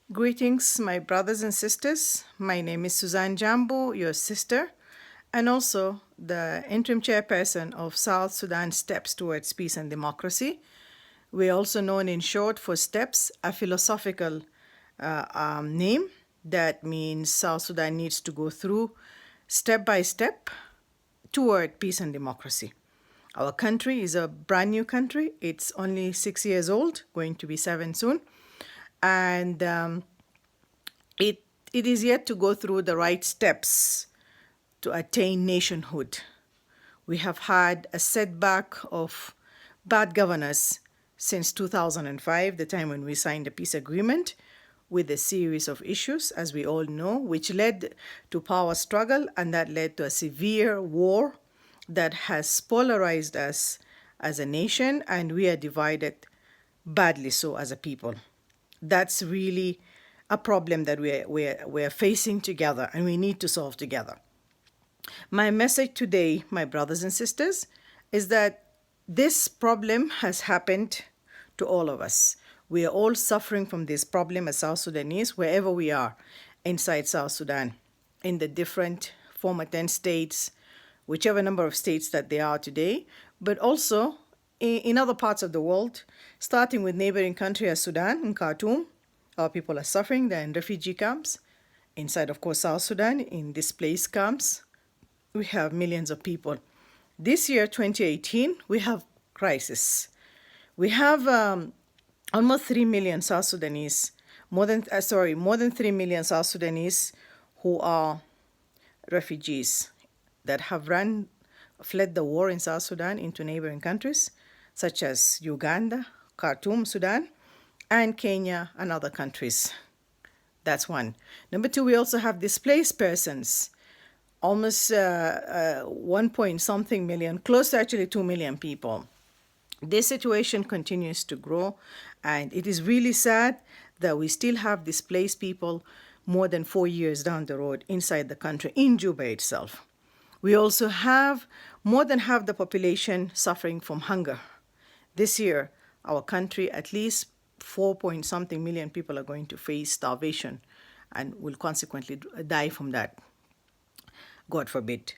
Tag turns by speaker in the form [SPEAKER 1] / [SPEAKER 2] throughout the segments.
[SPEAKER 1] Greetings, my brothers and sisters. My name is Suzanne JAMBO, your sister, and also the interim chairperson of South Sudan Steps Towards Peace and Democracy. We're also known in short for STEPS, a philosophical name that means South Sudan needs to go through step by step toward peace and democracy. Our country is a brand new country. It's only 6 years old, going to be 7 soon. And it is yet to go through the right steps to attain nationhood. We have had a setback of bad governance since 2005, the time when we signed the peace agreement, with a series of issues, as we all know, which led to power struggle, and that led to a severe war that has polarized us as a nation, and we are divided badly so as a people. That's really a problem that we're facing together, and we need to solve together. My message today, my brothers and sisters, is that this problem has happened to all of us. We are all suffering from this problem as South Sudanese, wherever we are inside South Sudan, in the different former 10 states, whichever number of states that they are today, but also in other parts of the world, starting with neighboring country as Sudan, in Khartoum. Our people are suffering. They're in refugee camps. Inside, of course, South Sudan, in displaced camps, we have millions of people. This year, 2018, we have crisis. We have almost 3 million South Sudanese, more than 3 million South Sudanese who are refugees that have fled the war in South Sudan into neighboring countries, such as Uganda, Khartoum, Sudan, and Kenya and other countries. That's one. Number two, we also have displaced persons, almost 1 point something million, close to actually 2 million people. This situation continues to grow, and it is really sad that we still have displaced people more than 4 years down the road inside the country, in Juba itself. We also have more than half the population suffering from hunger. This year, our country, at least 4 point something million people are going to face starvation and will consequently die from that. God forbid.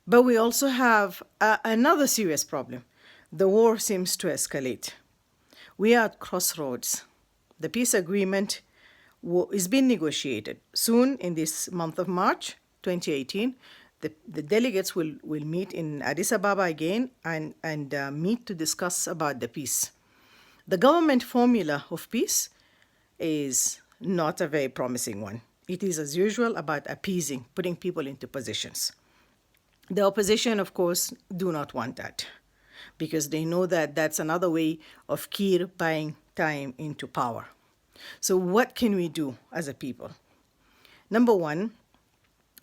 [SPEAKER 1] But we also have another serious problem. The war seems to escalate. We are at crossroads. The peace agreement is being negotiated. Soon, in this month of March 2018, the delegates will meet in Addis Ababa again and meet to discuss about the peace. The government formula of peace is not a very promising one. It is, as usual, about appeasing, putting people into positions. The opposition, of course, do not want that, because they know that that's another way of Kiir buying time into power. So what can we do as a people? Number one,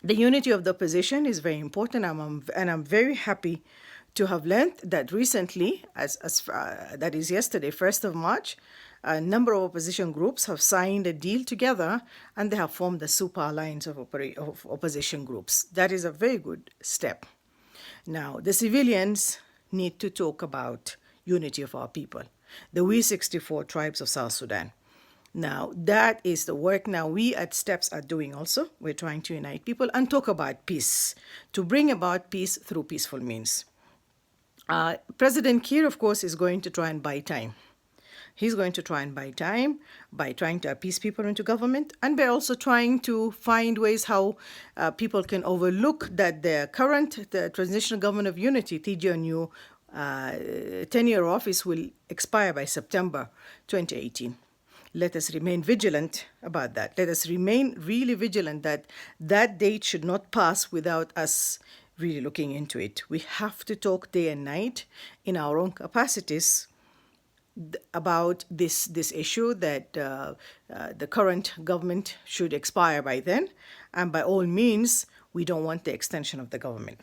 [SPEAKER 1] the unity of the opposition is very important, and I'm very happy to have learned that recently, that is yesterday, 1st of March, a number of opposition groups have signed a deal together, and they have formed a super alliance of opposition groups. That is a very good step. Now, the civilians need to talk about unity of our people, the We64 tribes of South Sudan. Now, that is the work now we at STEPS are doing also. We're trying to unite people and talk about peace, to bring about peace through peaceful means. President Kiir, of course, is going to try and buy time. He's going to try and buy time by trying to appease people into government, and by also trying to find ways how people can overlook that the transitional government of unity, TGNU, 10-year office will expire by September 2018. Let us remain vigilant about that. Let us remain really vigilant that that date should not pass without us really looking into it. We have to talk day and night in our own capacities about this issue, that the current government should expire by then, and by all means, we don't want the extension of the government.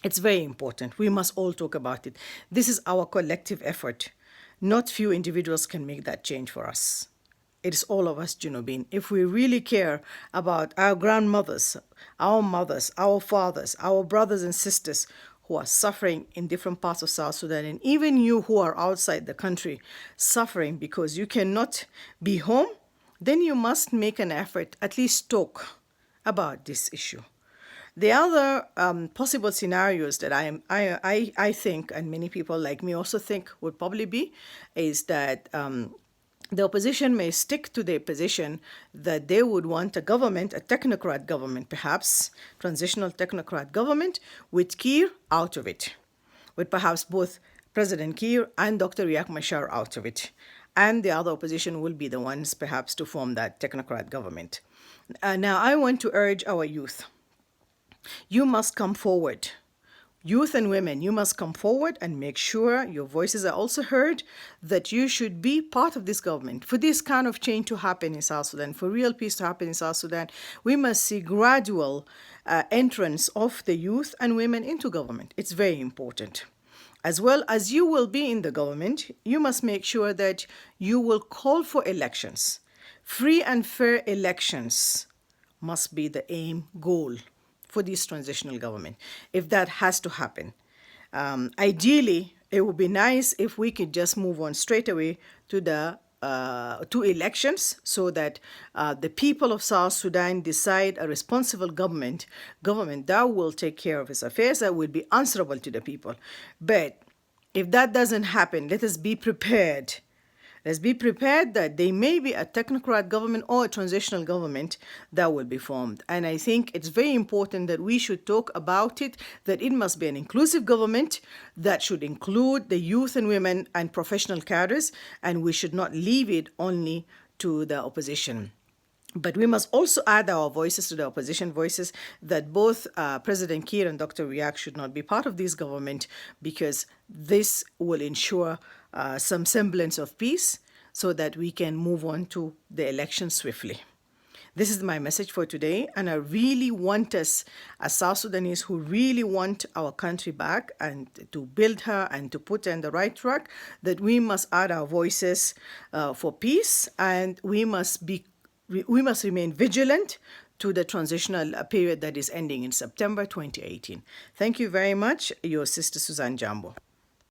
[SPEAKER 1] It's very important. We must all talk about it. This is our collective effort. Not few individuals can make that change for us. It is all of us, Junubin. If we really care about our grandmothers, our mothers, our fathers, our brothers and sisters who are suffering in different parts of South Sudan, and even you who are outside the country suffering because you cannot be home, then you must make an effort, at least talk about this issue. The other possible scenarios that I think, and many people like me also think would probably be, is that the opposition may stick to their position that they would want a government, a technocrat government perhaps, transitional technocrat government, with Kiir out of it, with perhaps both President Kiir and Dr. Riek Machar out of it. And the other opposition will be the ones perhaps to form that technocrat government. Now, I want to urge our youth. You must come forward. Youth and women, you must come forward and make sure your voices are also heard, that you should be part of this government. For this kind of change to happen in South Sudan, for real peace to happen in South Sudan, we must see gradual entrance of the youth and women into government. It's very important. As well as you will be in the government, you must make sure that you will call for elections. Free and fair elections must be the aim goal for this transitional government, if that has to happen. Ideally, it would be nice if we could just move on straight away to the to elections, so that the people of South Sudan decide a responsible government that will take care of its affairs, that will be answerable to the people. But if that doesn't happen, let us be prepared. Let's be prepared that there may be a technocrat government or a transitional government that will be formed. And I think it's very important that we should talk about it, that it must be an inclusive government that should include the youth and women and professional cadres, and we should not leave it only to the opposition. But we must also add our voices to the opposition voices, that both President Kiir and Dr. Riek should not be part of this government, because this will ensure some semblance of peace so that we can move on to the election swiftly. This is my message for today, and I really want us, as South Sudanese who really want our country back and to build her and to put her on the right track, that we must add our voices for peace, and we must remain vigilant to the transitional period that is ending in September 2018. Thank you very much. Your sister Suzanne JAMBO.